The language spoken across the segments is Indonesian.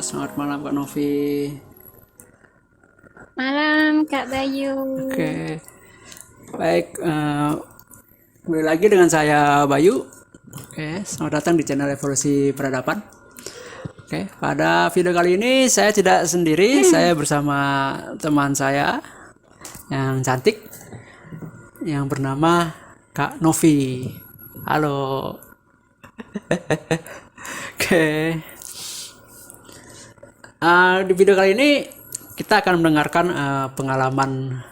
selamat malam Kak Novi. Malam Kak Bayu. Oke, baik. Kembali lagi dengan saya Bayu. Oke, selamat datang di channel Evolusi Peradaban. Oke, pada video kali ini saya tidak sendiri, saya bersama teman saya yang cantik, yang bernama Kak Novi. Halo. Oke, di video kali ini kita akan mendengarkan pengalaman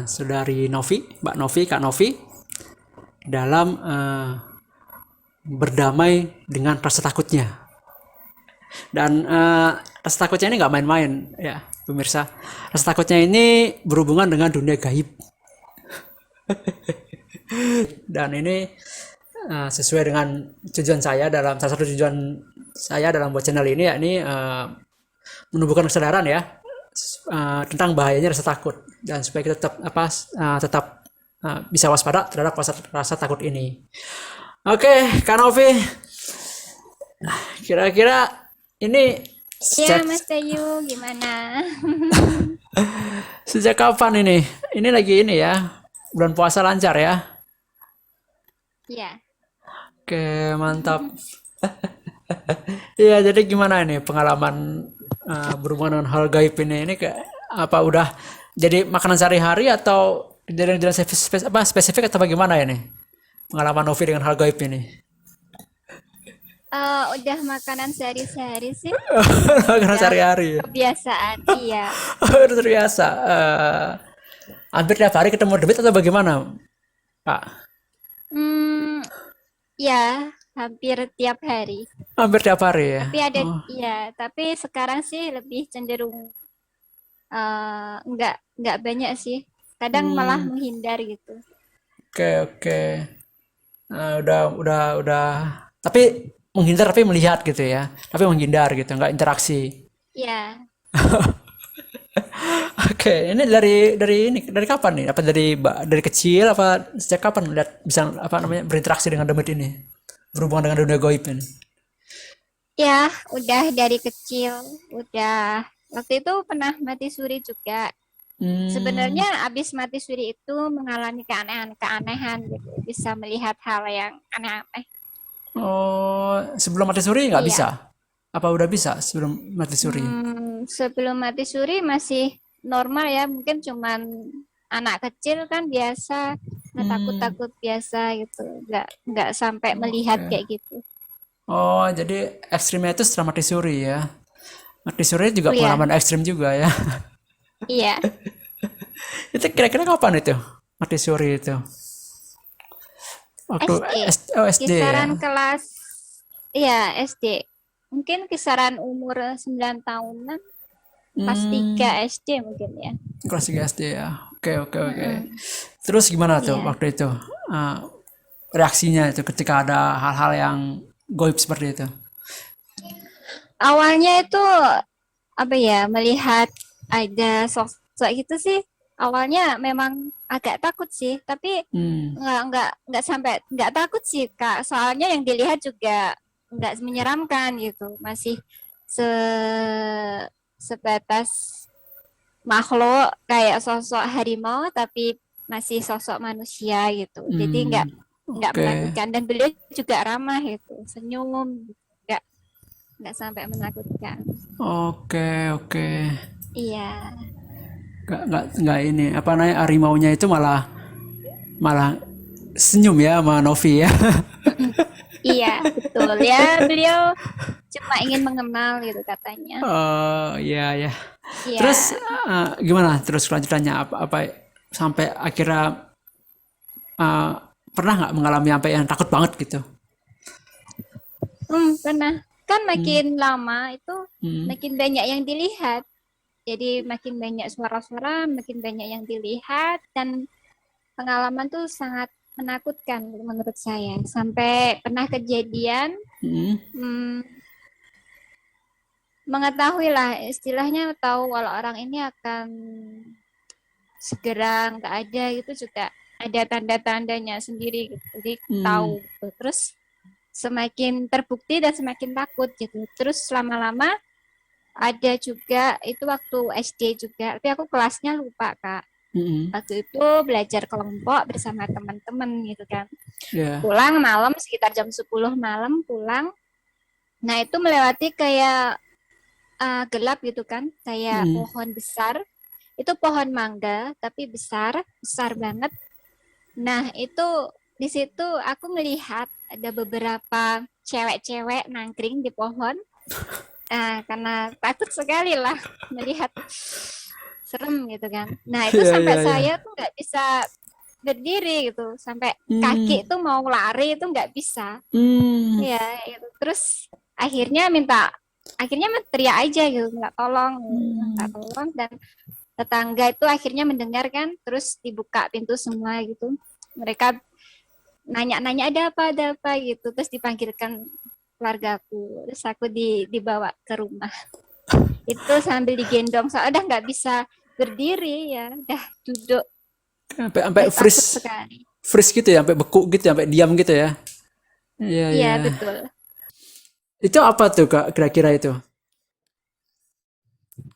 saudari Novi, Mbak Novi, Kak Novi, dalam berdamai dengan rasa takutnya. Dan rasa takutnya ini nggak main-main, ya pemirsa. Rasa takutnya ini berhubungan dengan dunia gaib. Dan ini sesuai dengan tujuan saya dalam salah satu tujuan saya dalam buat channel ini, yakni menumbuhkan kesadaran ya tentang bahayanya rasa takut, dan supaya kita tetap bisa waspada terhadap rasa takut ini. Oke, Kak Novi, kira-kira ini Ya sejak Mas Bayu, gimana? sejak kapan ini? Ini lagi ini ya, bulan puasa lancar ya. Ya, Oke, mantap. Iya, jadi gimana ini pengalaman berhubungan dengan hal gaib ini? Ini kayak apa, udah jadi makanan sehari-hari atau kejadian-kejadian spesifik atau bagaimana ini? Pengalaman Novi dengan hal gaib ini. udah makanan sehari-hari sih, Makanan udah sehari-hari ya. kebiasaan. Iya, Udah terbiasa. Hampir tiap hari ketemu debit atau bagaimana, Pak? hmm, ya hampir tiap hari. Hampir tiap hari ya. Tapi ada, Oh, ya, tapi sekarang sih lebih cenderung nggak banyak sih. Kadang malah hmm, menghindar gitu. oke oke. Udah. Tapi menghindar, tapi melihat gitu ya. Tapi menghindar gitu, nggak interaksi. Ya, Oke, ini dari kapan nih? Apa dari kecil, apa sejak kapan lihat bisa apa namanya berinteraksi dengan demit ini? Berhubungan dengan dunia gaib ini. ya, udah dari kecil, udah. Waktu itu pernah mati suri juga. Hmm, Sebenarnya abis mati suri itu mengalami keanehan-keanehan gitu, bisa melihat hal yang aneh-aneh. oh, sebelum mati suri nggak Iya. bisa? Apa udah bisa sebelum mati suri? Sebelum mati suri masih normal ya, mungkin cuman anak kecil kan biasa, Hmm, takut-takut biasa gitu, nggak sampai melihat oke. kayak gitu. Oh, jadi ekstrimnya itu setelah mati suri ya. Mati suri juga Oh ya, pengalaman ekstrim juga ya. iya. Itu kira-kira kapan itu? Mati suri itu? Waktu SD, SD ya. kisaran kelas, iya SD, mungkin kisaran umur 9 tahunan, pas 3 Hmm, SD mungkin ya. kelas 3 SD ya. Oke, oke, oke. Mm-mm. Terus gimana tuh Iya. waktu itu? Uh, Reaksinya itu ketika ada hal-hal yang goib seperti itu? Awalnya itu apa ya, melihat ada sosok gitu sih. Awalnya memang agak takut sih, tapi Hmm, nggak sampai nggak takut sih Kak. Soalnya yang dilihat juga nggak menyeramkan gitu, masih se sebatas makhluk kayak sosok harimau, tapi masih sosok manusia gitu. Jadi hmm, nggak oke, menakutkan, dan beliau juga ramah gitu, senyum, nggak nggak sampai menakutkan. oke, oke. Iya. Nggak ini apa namanya, harimaunya itu malah malah senyum ya sama Novi ya. Iya, betul. Ya, beliau cuma ingin mengenal gitu katanya. Oh iya ya. Terus Iya. gimana terus kelanjutannya, apa sampai akhirnya eh, pernah nggak mengalami sampai yang takut banget gitu? Pernah. Kan Hmm, makin lama itu hmm, makin banyak yang dilihat. Jadi makin banyak suara-suara, makin banyak yang dilihat, dan pengalaman tuh sangat menakutkan menurut saya. Sampai pernah kejadian, hmm, hmm, mengetahui lah istilahnya, tahu kalau orang ini akan segera nggak ada, itu juga ada tanda-tandanya sendiri gitu. Jadi tahu hmm. gitu. Terus semakin terbukti dan semakin takut gitu. Terus lama-lama ada juga itu waktu SD juga, tapi aku kelasnya lupa, Kak. Mm-mm. Waktu itu belajar kelompok bersama teman-teman gitu kan. Ya. Pulang malam sekitar jam 10 malam pulang. Nah, itu melewati kayak gelap gitu kan, kayak Mm. pohon besar. Itu pohon mangga tapi besar, besar banget. Nah, itu di situ aku melihat ada beberapa cewek-cewek nangkring di pohon. Karena takut sekali lah melihat, serem gitu kan. Nah, itu Ya, sampai ya, ya. saya tuh nggak bisa berdiri gitu, sampai Hmm. kaki itu mau lari itu nggak bisa. Hmm. Ya, itu. Terus akhirnya teriak aja gitu, minta Hmm. tolong, dan tetangga itu akhirnya mendengar kan, terus dibuka pintu semua gitu. Mereka nanya-nanya ada apa gitu, terus dipanggilkan keluargaku, terus aku dibawa ke rumah. Itu sambil digendong, soalnya udah nggak bisa berdiri ya, udah duduk, Sampai udah takut freeze, sekali. freeze gitu ya, sampai beku gitu, sampai diam gitu ya. Iya, Iya, iya. betul. Itu apa tuh Kak, kira-kira itu?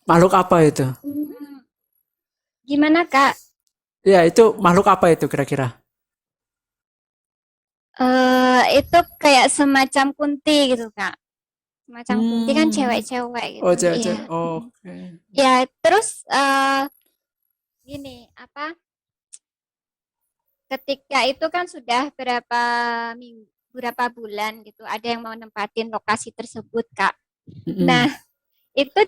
Makhluk apa itu? Hmm, Gimana Kak? Ya, itu makhluk apa itu kira-kira? Itu kayak semacam kunti gitu Kak. Semacam kunti kan Hmm. cewek-cewek Oh, gitu. Iya. cewek-cewek. Oke. Ya, terus gini, apa? Ketika itu kan sudah berapa bulan gitu, ada yang mau nempatin lokasi tersebut, Kak. Nah, Mm-mm. itu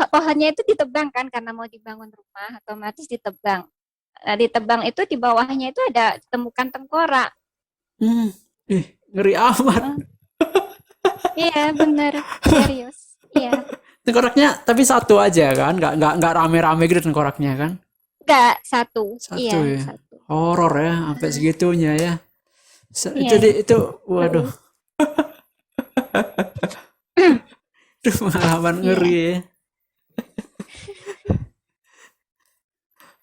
pohonnya itu ditebang kan karena mau dibangun rumah, otomatis ditebang. Nah, ditebang itu di bawahnya itu ada temukan tengkorak. Hmm. Ih, ngeri amat. Heeh. Iya, bener, serius. Iya. Tengkoraknya tapi satu aja kan? Nggak rame-rame gitu tengkoraknya kan? Enggak, satu. Satu Iya, ya. satu. Horor ya, sampai Heeh. segitunya ya. Iya, Itu, waduh, ngeri. itu pengalaman ngeri Iya. ya.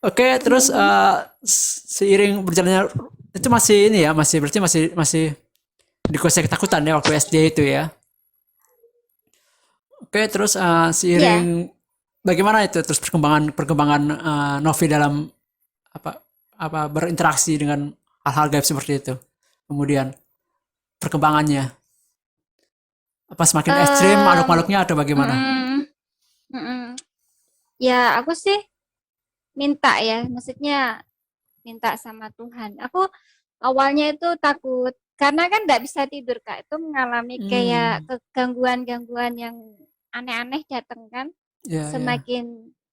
Oke, terus Mm. seiring berjalannya itu masih ini ya, masih berarti masih masih dikuasai ketakutan ya waktu SD itu ya. Oke, terus Iya. seiring bagaimana itu terus perkembangan perkembangan Novi dalam apa apa berinteraksi dengan hal-hal gaib seperti itu. Kemudian perkembangannya apa semakin ekstrim Em, makhluk-makhluknya atau bagaimana? mm, mm. Ya, aku sih minta ya, maksudnya minta sama Tuhan. Aku awalnya itu takut karena kan nggak bisa tidur Kak. Itu mengalami kayak Hmm, kegangguan-gangguan yang aneh-aneh datang kan. ya ya. Semakin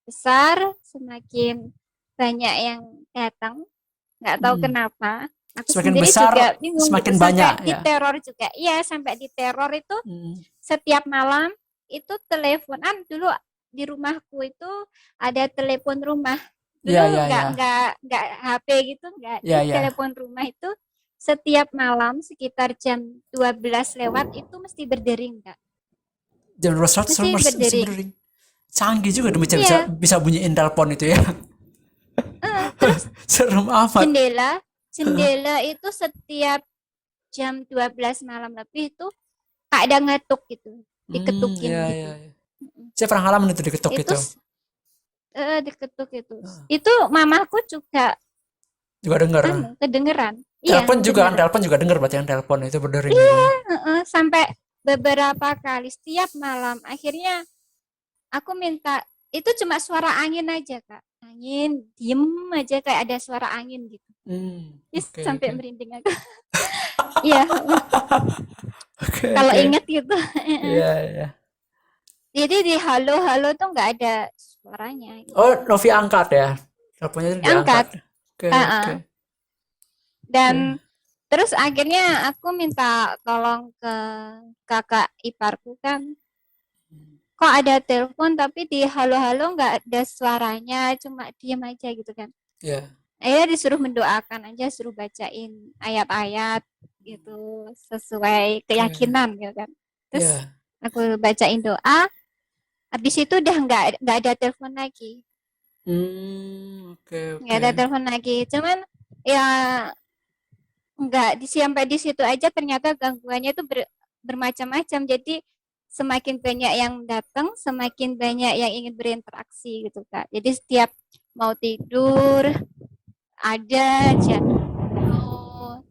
besar, semakin banyak yang datang. Nggak tahu Hmm. kenapa. Aku Semakin sendiri besar juga bingung gitu. semakin banyak Sampai ya. diteror juga. Iya, sampai diteror itu Hmm. setiap malam itu teleponan dulu di rumahku itu ada telepon rumah. Ya Dulu ya ya. nggak HP gitu nggak. Jadi Ya ya. telepon rumah itu setiap malam sekitar jam 12 lewat itu mesti berdering, Kak. Jam 200 Mesti masih berdering. berdering. Canggih juga demi bisa Iya, bisa bunyiin telepon itu ya. terus Serem amat. jendela jendela itu setiap jam 12 malam lebih itu ada ngetuk gitu, Hmm, diketukin ya ya gitu. ya. Saya pernah ngalamin itu diketok Itu itu. diketuk itu. Itu mamaku juga Juga denger. kedengeran. Iya, Telepon juga kan, kedengeran. telepon juga denger berarti yang telepon itu berdering Iya, itu. sampai beberapa kali setiap malam. Akhirnya aku minta itu cuma suara angin aja, Kak. Angin, diem aja kayak ada suara angin gitu. Hmm, Yes, oke sampai oke. merinding aku. Iya, Oke kalau oke. inget gitu. Iya iya. Jadi di halo-halo tuh nggak ada suaranya gitu. Oh, Novi angkat ya. Teleponnya itu diangkat. Angkat. Oke oke. Uh-uh. Dan Oke. terus akhirnya aku minta tolong ke kakak iparku kan, kok ada telepon tapi di halo-halo nggak ada suaranya, cuma diam aja gitu kan. Ya. Akhirnya disuruh mendoakan aja, suruh bacain ayat-ayat gitu sesuai Oke. keyakinan gitu kan. Terus Ya. aku bacain doa, habis itu udah nggak ada telepon lagi, Hmm, oke nggak oke. ada telepon lagi. Cuman ya nggak sampai di situ aja, ternyata gangguannya itu bermacam-macam. Jadi semakin banyak yang datang, semakin banyak yang ingin berinteraksi gitu Kak. Jadi setiap mau tidur ada aja, mau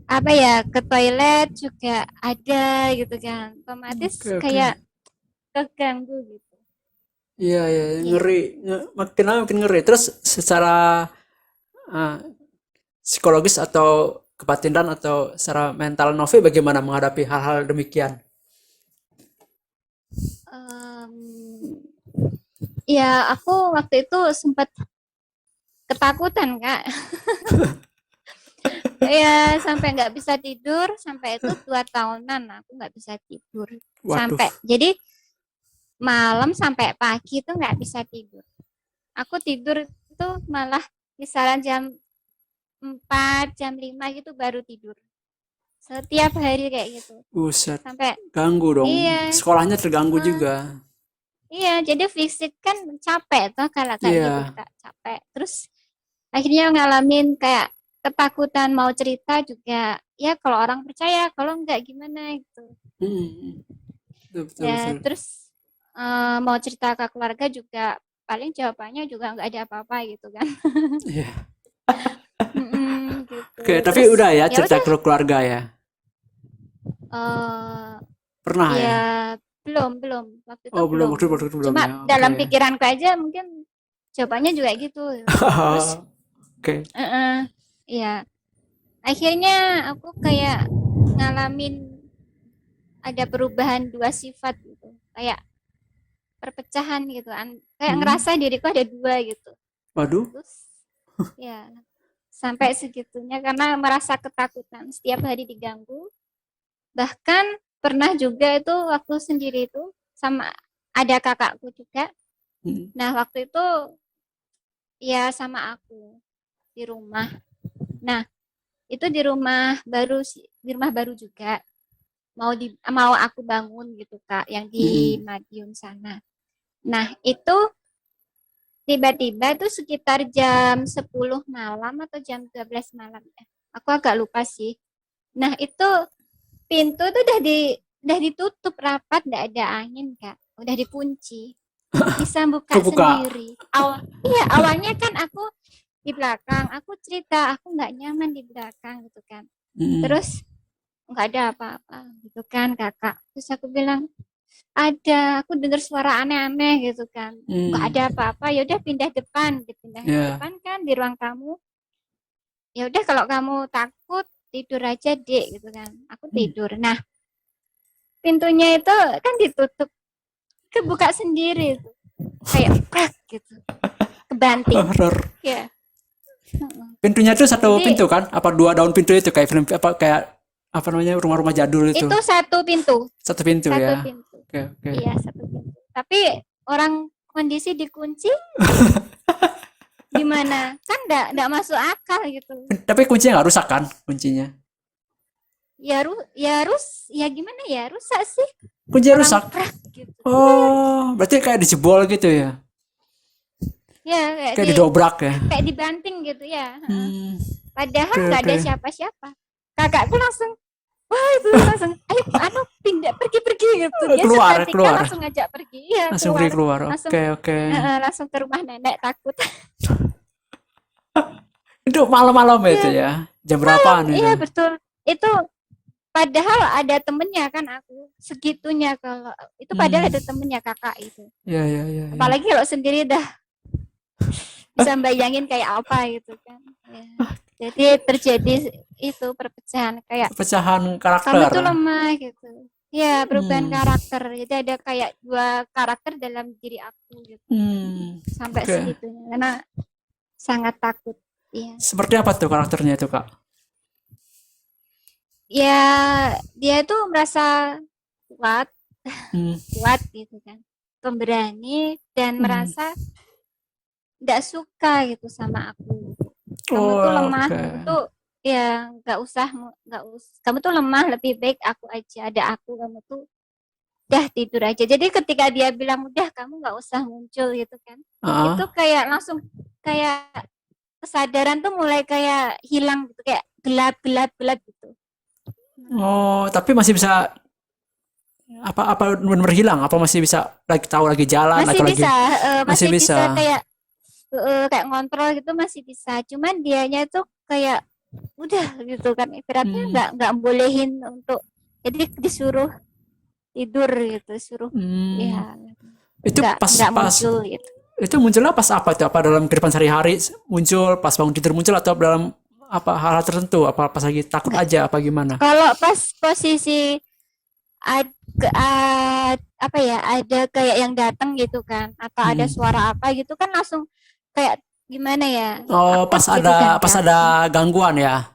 apa ya, ke toilet juga ada gitu kan. Oke, Otomatis oke. kayak keganggu gitu. Iya, iya, Iya. ngeri. Makin lama makin ngeri. Terus secara eh, psikologis atau kebatinan atau secara mental Novi bagaimana menghadapi hal-hal demikian? Em, ya aku waktu itu sempat ketakutan Kak. Ya sampai nggak bisa tidur, sampai itu 2 tahunan aku nggak bisa tidur. Waduh. Sampai jadi malam sampai pagi itu nggak bisa tidur. Aku tidur itu malah kisaran jam 4 jam 5 gitu baru tidur. Setiap hari kayak gitu. Buset. Sampai Ganggu dong. iya, Sekolahnya terganggu uh, juga. iya jadi fisik kan capek tuh kalau kayak gitu Iya. Kak, capek. Terus akhirnya ngalamin kayak ketakutan mau cerita juga. Ya kalau orang percaya, kalau enggak gimana gitu. Hmm. Betul, betul, Ya betul. terus mau cerita ke keluarga juga paling jawabannya juga nggak ada apa-apa gitu kan. Iya. Gitu. Oke, tapi Terus udah ya ya cerita udah, ke keluarga ya. eh Pernah ya? ya belum belum waktu itu Oh, belum, belum. waktu itu belum Cuma ya. Oke. dalam pikiranku aja mungkin jawabannya juga gitu. Terus Oke. ya akhirnya aku kayak ngalamin ada perubahan dua sifat gitu. Kayak perpecahan gitu. Kayak Hmm. ngerasa diriku ada dua gitu. Waduh. Terus ya sampai segitunya karena merasa ketakutan setiap hari diganggu. Bahkan pernah juga itu waktu sendiri itu sama ada kakakku juga. Hmm. Nah, waktu itu ya sama aku di rumah. Nah, itu di rumah baru juga. Mau aku bangun gitu, Kak, yang di Hmm. Madiun sana. Nah, itu tiba-tiba itu sekitar jam 10 malam atau jam 12 malam ya. Aku agak lupa sih. Nah, itu pintu tuh udah ditutup rapat, nggak ada angin Kak, udah dikunci, bisa buka Kebuka. sendiri. Iya awalnya kan aku di belakang, aku cerita aku nggak nyaman di belakang gitu kan. Hmm. Terus nggak ada apa-apa gitu kan kakak. Terus aku bilang ada, aku dengar suara aneh-aneh gitu kan. Nggak Hmm. ada apa-apa, ya udah pindah depan, dipindah Ya. depan kan di ruang tamu. Ya udah kalau kamu takut tidur aja dek gitu kan. Aku Hmm. tidur. Nah pintunya itu kan ditutup, kebuka sendiri tuh. Kayak prak gitu, kebanting. Horor. Ya. Pintunya itu satu Jadi pintu kan? Apa dua daun pintu itu kayak film apa kayak apa namanya rumah-rumah jadul itu? itu satu pintu, Satu pintu satu ya. pintu. Oke, oke. Iya satu pintu. Tapi orang kondisi dikunci gimana? Kan enggak masuk akal gitu. Tapi kuncinya nggak rusak kan? Kuncinya. Ya gimana ya? Rusak sih. Kuncinya Orang rusak. prak gitu. Iya, Oh, berarti kayak dijebol gitu ya? ya Kayak didobrak ya? kayak dibanting gitu ya. Hmm. Padahal Oke, nggak oke. ada siapa-siapa. Kakakku langsung wah itu langsung ayo pindah pergi-pergi gitu, dia Keluar, seketika keluar. langsung ngajak pergi, iya Langsung pergi keluar keluar. langsung, Oke, oke. langsung ke rumah nenek takut. Itu malam-malam itu Iya ya? Jam malam, berapaan iya itu? betul itu, padahal ada temennya kan aku segitunya kalau itu, padahal Hmm. ada temennya kakak itu, Ya, ya, ya, ya. apalagi kalau sendiri dah bisa bayangin kayak apa gitu kan ya. Jadi terjadi itu perpecahan kayak Perpecahan kamu karakter. tuh lemah gitu. Ya, perubahan Hmm. karakter. Jadi ada kayak dua karakter dalam diri aku gitu. Hmm. Sampai Oke. segitunya. Karena sangat takut. Iya. Seperti apa tuh karakternya itu, Kak? Ya, dia tuh merasa kuat, Hmm. kuat gitu kan. Pemberani dan Hmm. merasa nggak suka gitu sama aku. Kamu tuh Oh, lemah, oke. kamu tuh ya nggak usah, kamu tuh lemah, lebih baik aku aja, ada aku, kamu tuh udah tidur aja. Jadi ketika dia bilang udah kamu nggak usah muncul gitu kan, itu Ah. kayak langsung kayak kesadaran tuh mulai kayak hilang gitu, kayak gelap gelap gelap gitu. Oh, tapi masih bisa Apa benar hilang? Apa masih bisa lagi tahu lagi jalan Masih atau lagi bisa, masih masih bisa bisa? kayak ngontrol gitu masih bisa. Cuman dianya tuh kayak udah gitu kan. Ibaratnya Hmm, nggak bolehin untuk jadi disuruh tidur gitu, suruh hmm. ya Itu nggak muncul gitu. itu munculnya pas apa itu? Apa dalam kehidupan sehari-hari muncul, pas bangun tidur muncul atau dalam apa hal-hal tertentu? Apa pas lagi takut Nggak. aja apa gimana? Kalau pas posisi apa ya, ada kayak yang datang gitu kan, atau ada Hmm. suara apa gitu kan langsung kayak gimana ya, Oh, takut gitu kan pas Kak. ada gangguan ya.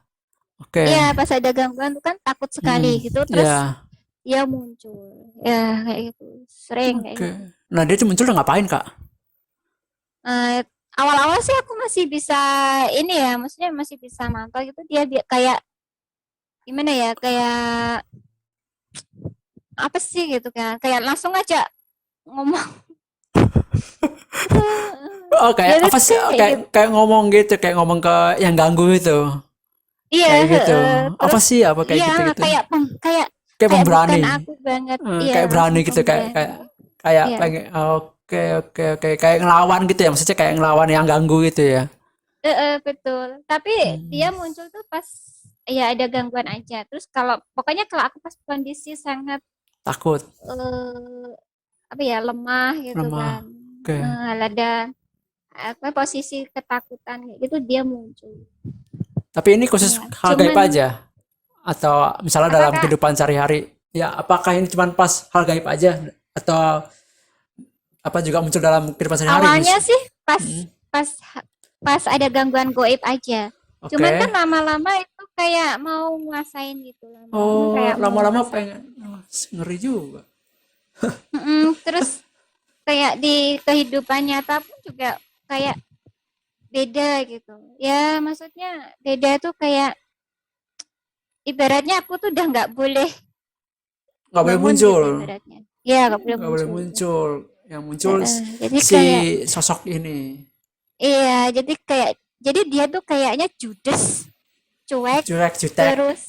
Oke. Iya, pas ada gangguan tuh kan takut sekali Hmm. gitu, terus Ya. dia muncul. Ya, kayak gitu. Sering kayak Oke. gitu. Nah, dia tuh muncul udah ngapain, Kak? Eh, awal-awal sih aku masih bisa ini ya, maksudnya masih bisa mantau gitu. Dia kayak gimana ya, kayak apa sih gitu kan. Kayak langsung aja ngomong gitu. Oh, Dia kayak tuh apa sih? kayak Kayak gitu. kayak ngomong gitu, kayak ngomong ke yang ganggu itu. Iya, Kayak gitu. Apa terus sih? Apa kayak iya gitu-gitu? kayak kayak Kayak kayak bukan pemberani. aku banget. Iya, Kayak berani langsung gitu, kayak kayak pemberani. kayak Iya. pengen oke oke oke kayak ngelawan gitu ya. Maksudnya kayak ngelawan yang ganggu gitu ya. Betul. Tapi Hmm. dia muncul tuh pas ya ada gangguan aja. Terus kalau pokoknya kalau aku pas kondisi sangat Takut, eh, apa ya, lemah gitu kan. lemah. Oke. Ada apa posisi ketakutan kayak gitu dia muncul. Tapi ini khusus Ya, hal gaib cuman aja atau misalnya apa dalam Kak? kehidupan sehari-hari. Ya, apakah ini cuma pas hal gaib aja atau apa juga muncul dalam kehidupan sehari-hari, Awalnya Miss? sih pas Hmm. pas pas ada gangguan goib aja. Cuman kan Oke. lama-lama itu kayak mau nguasain gitu, lama-lama Oh, kayak mau lama-lama nguasain. pengen. Oh, ngeri juga. Terus kayak di kehidupan nyata pun juga kayak beda gitu. Ya maksudnya beda tuh kayak ibaratnya aku tuh udah nggak boleh Nggak boleh bangun muncul. gitu ibaratnya. Ya nggak boleh Nggak boleh muncul. muncul. Yang muncul Jadi si kayak sosok ini. iya, jadi dia tuh kayaknya judes, cuek, Jutek, jutek. terus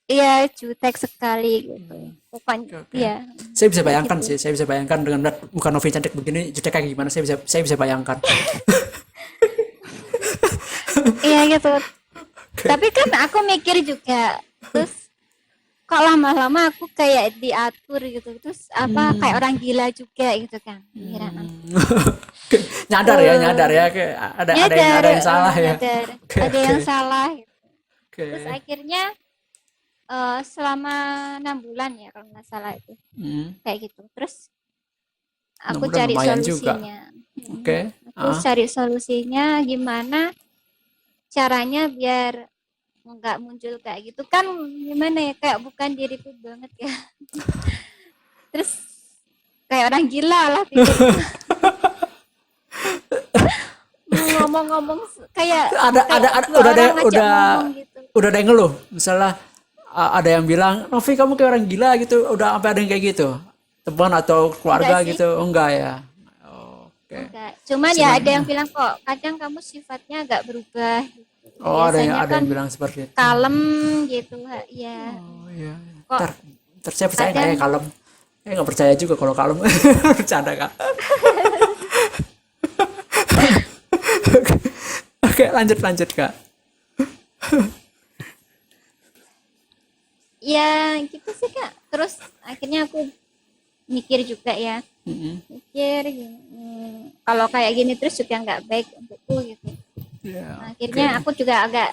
iya jutek sekali gitu. Pokoknya Oke, oke. iya Saya bisa kayak bayangkan gitu. sih, saya bisa bayangkan dengan muka Novi cantik begini, jutek kayak gimana, saya bisa bayangkan. Iya gitu. Oke. Tapi kan aku mikir juga, terus kok lama-lama aku kayak diatur gitu, terus apa kayak Hmm. orang gila juga gitu kan pikiran aku. Hmm. Oke. Nyadar ya, kayak Nyadar, ada yang salah ya. nyadar Oke, ada oke. yang salah gitu. Terus Oke. akhirnya selama 6 bulan ya kalau nggak salah itu Hmm. kayak gitu. Terus 6 aku bulan cari lumayan juga. solusinya. Oke. Aku Ah. cari solusinya gimana caranya biar nggak muncul kayak gitu kan, gimana ya, kayak bukan diriku banget ya. Terus kayak orang gila lah pikirku. Mau ngomong-ngomong kayak kayak dua Udah ada orang ngajak ngomong gitu. udah ada yang ngeluh. Misalnya ada yang bilang, "Novi kamu kayak orang gila gitu." Udah sampai ada yang kayak gitu. Teman atau Enggak keluarga sih, gitu. Enggak ya. Oke. enggak. Cuman ya Cuman ada yang bilang kok kadang kamu sifatnya agak berubah gitu. oh Biasanya ada kan yang bilang seperti itu. kalem gitu ya. Oh iya. Kok Ntar, ntar saya percaya nggak kadang ya kalem? Saya nggak percaya juga kalau kalem. Bercanda kak. Oke, lanjut lanjut kak. ya gitu sih Kak. Terus akhirnya aku mikir juga ya. Mm-mm. Mikir kalau kayak gini terus juga nggak baik untukku gitu. Ya, Nah, oke. akhirnya aku juga agak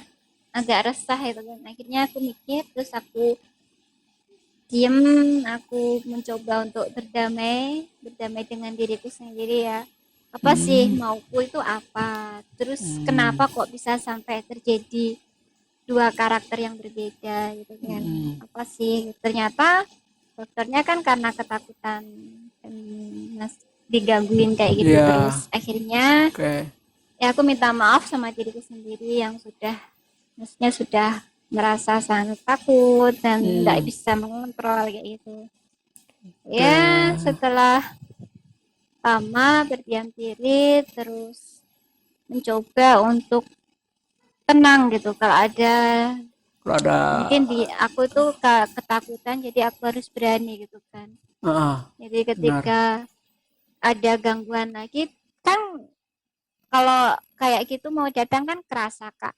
agak resah itu kan. Akhirnya aku mikir, terus aku diem, aku mencoba untuk berdamai dengan diriku sendiri ya. Apa sih Hmm. mauku itu apa? Terus Hmm. kenapa kok bisa sampai terjadi dua karakter yang berbeda gitu kan? Hmm. Apa sih? Ternyata dokternya kan karena ketakutan digangguin kayak gitu Ya, terus. Akhirnya oke. ya aku minta maaf sama diriku sendiri yang sudah maksudnya sudah merasa sangat takut dan nggak Hmm. bisa mengontrol kayak gitu. Oke. Ya setelah lama berdiam diri terus mencoba untuk tenang gitu Kalau ada Mungkin di aku tuh ketakutan, jadi aku harus berani gitu kan. Jadi benar. ketika ada gangguan lagi, kan kalau kayak gitu mau datang kan kerasa Kak.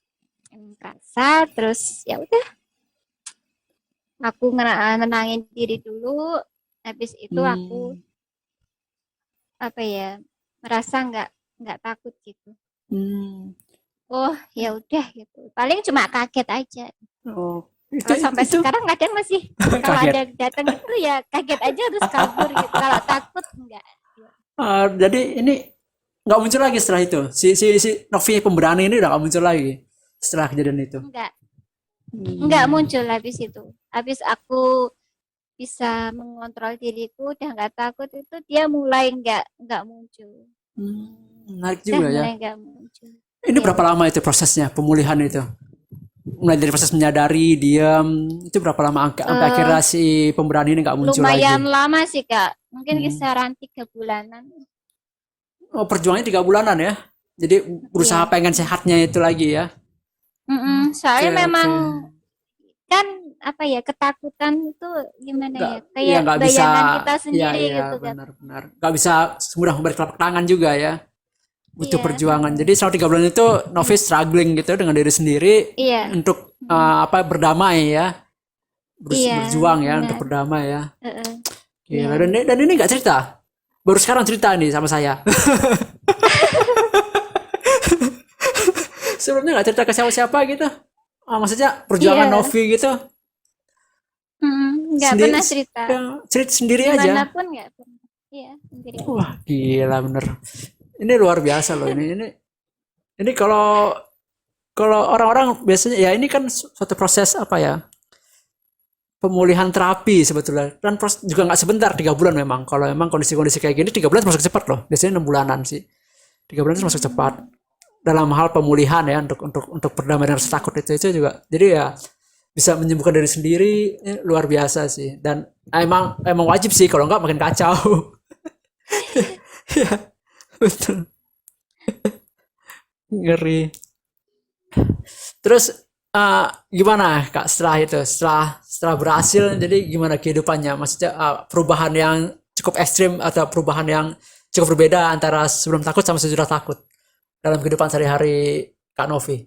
Kerasa, terus ya udah aku nenangin diri dulu. Habis itu aku Hmm. apa ya, merasa nggak takut gitu. Hmm. Oh ya udah gitu. Paling cuma kaget aja. Oh, Kalau sampai itu sekarang kadang masih kalau kaget. ada datang itu ya kaget aja terus kabur gitu. Kalau takut enggak. Jadi ini nggak muncul lagi setelah itu. Si Novi pemberani ini udah nggak muncul lagi setelah kejadian itu. Enggak Hmm. muncul habis itu. Habis aku bisa mengontrol diriku udah nggak takut itu dia mulai nggak muncul. Menarik Udah juga ya. mulai nggak muncul. Ini Iya. berapa lama itu prosesnya pemulihan itu? Mulai dari proses menyadari, diam, itu berapa lama sampai Eh akhirnya si pemberani ini nggak muncul lumayan lagi? lama sih Kak. Mungkin Hmm. kisaran 3 bulanan. Oh, perjuangannya 3 bulanan ya. Jadi berusaha Iya. pengen sehatnya itu lagi ya. Soalnya Oke, memang oke. kan apa ya ketakutan itu gimana Nggak, ya ya kayak nggak bisa, bayangan kita ya sendiri ya gitu kan. benar-benar. Nggak bisa semudah memberi telapak tangan juga ya. Butuh Iya, perjuangan. Jadi selama 3 bulan itu Novi struggling gitu dengan diri sendiri iya, untuk mm, apa berdamai ya, iya, berjuang ya untuk benar. berdamai ya. Heeh, Gila. iya. Dan ini nggak cerita, baru sekarang cerita nih sama saya. Sebelumnya nggak cerita ke siapa-siapa gitu. Maksudnya perjuangan Iya, Novi gitu nggak sendiri, pernah cerita. cerita sendiri Gimana aja. pun nggak pernah. Iya, sendiri aja. Wah gila bener. Ini luar biasa loh ini kalau kalau orang-orang biasanya ya ini kan suatu proses apa ya, pemulihan terapi sebetulnya dan juga nggak sebentar 3 bulan memang kalau memang kondisi-kondisi kayak gini 3 bulan termasuk cepat loh biasanya 6 bulanan sih 3 bulan itu termasuk cepat Hmm, dalam hal pemulihan ya untuk berdamai dengan rasa takut itu juga jadi ya bisa menyembuhkan diri sendiri luar biasa sih dan emang wajib sih kalau nggak makin kacau. Ya betul ngeri. Terus gimana Kak setelah itu? Setelah berhasil jadi gimana kehidupannya? Maksudnya perubahan yang cukup ekstrim atau perubahan yang cukup berbeda antara sebelum takut sama sesudah takut dalam kehidupan sehari-hari Kak Novi?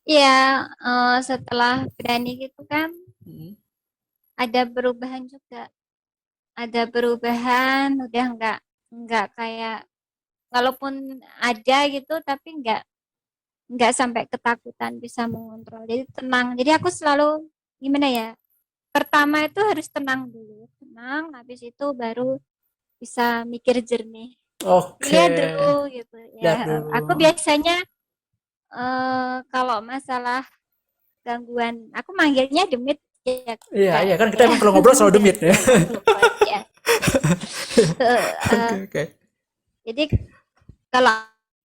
Iya, setelah berani gitu kan Hmm. ada perubahan juga. Ada perubahan, udah nggak kayak walaupun ada gitu tapi nggak sampai ketakutan bisa mengontrol jadi tenang jadi aku selalu gimana ya pertama itu harus tenang dulu tenang habis itu baru bisa mikir jernih Oke, lihat dulu gitu lihat ya aku dulu. biasanya kalau masalah gangguan aku manggilnya demit ya Iya, kak iya kan kita ya emang kalau ngobrol selalu demit ya. gangguan mood ya. Oke, Eh, oke. jadi kalau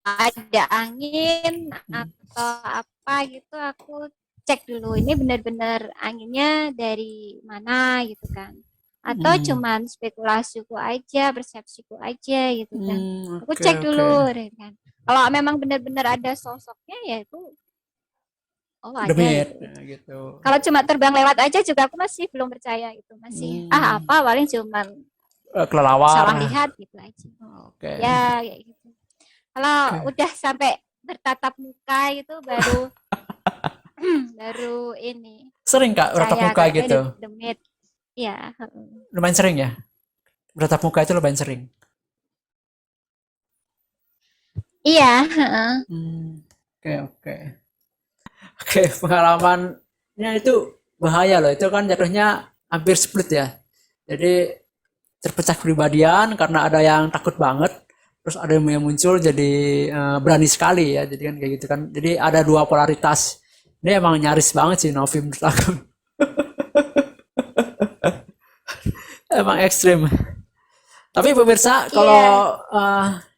ada angin Hmm. atau apa gitu aku cek dulu ini benar-benar anginnya dari mana gitu kan atau Hmm. cuman spekulasiku aja persepsiku aja gitu kan aku Oke, cek oke. dulu gitu kan kalau memang benar-benar ada sosoknya ya itu oh ada Demit itu ya, gitu. kalau cuma terbang lewat aja juga aku masih belum percaya itu masih Hmm. apa paling cuman Kelelawar. salah lihat gitu aja Oke. ya kayak gitu kalau Oke. udah sampai bertatap muka itu baru baru ini Sering Kak bertatap percaya muka kalau ini gitu. demit ya Lumayan sering ya. Bertatap muka itu lumayan sering. iya Oke, oke. Oke, pengalamannya itu bahaya loh. Itu kan jatuhnya hampir split ya. Jadi terpecah kepribadian karena ada yang takut banget, terus ada yang muncul jadi berani sekali ya. Jadi kan kayak gitu kan. Jadi ada dua polaritas. Ini emang nyaris banget sih Novi menurut aku. Emang ekstrim. Tapi pemirsa, iya kalau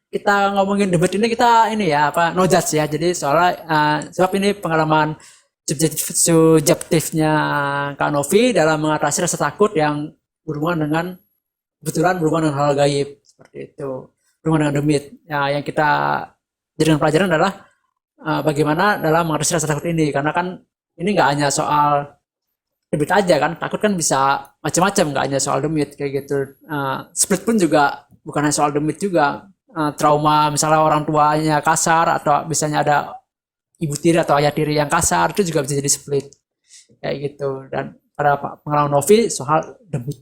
kita ngomongin debat ini kita ini ya apa no judge ya. Jadi soalnya sebab ini pengalaman subjektifnya Kak Novi dalam mengatasi rasa takut yang berhubungan dengan kebetulan berhubungan dengan hal gaib seperti itu. Berhubungan dengan demit. Ya, yang kita jadikan pelajaran adalah bagaimana dalam mengatasi rasa takut ini karena kan ini nggak hanya soal demit aja kan, takut kan bisa macam-macam, nggak hanya soal demit kayak gitu. Split pun juga bukan hanya soal demit juga. Trauma misalnya orang tuanya kasar atau misalnya ada ibu tiri atau ayah tiri yang kasar, itu juga bisa jadi split kayak gitu. Dan pada pengalaman Novi soal demit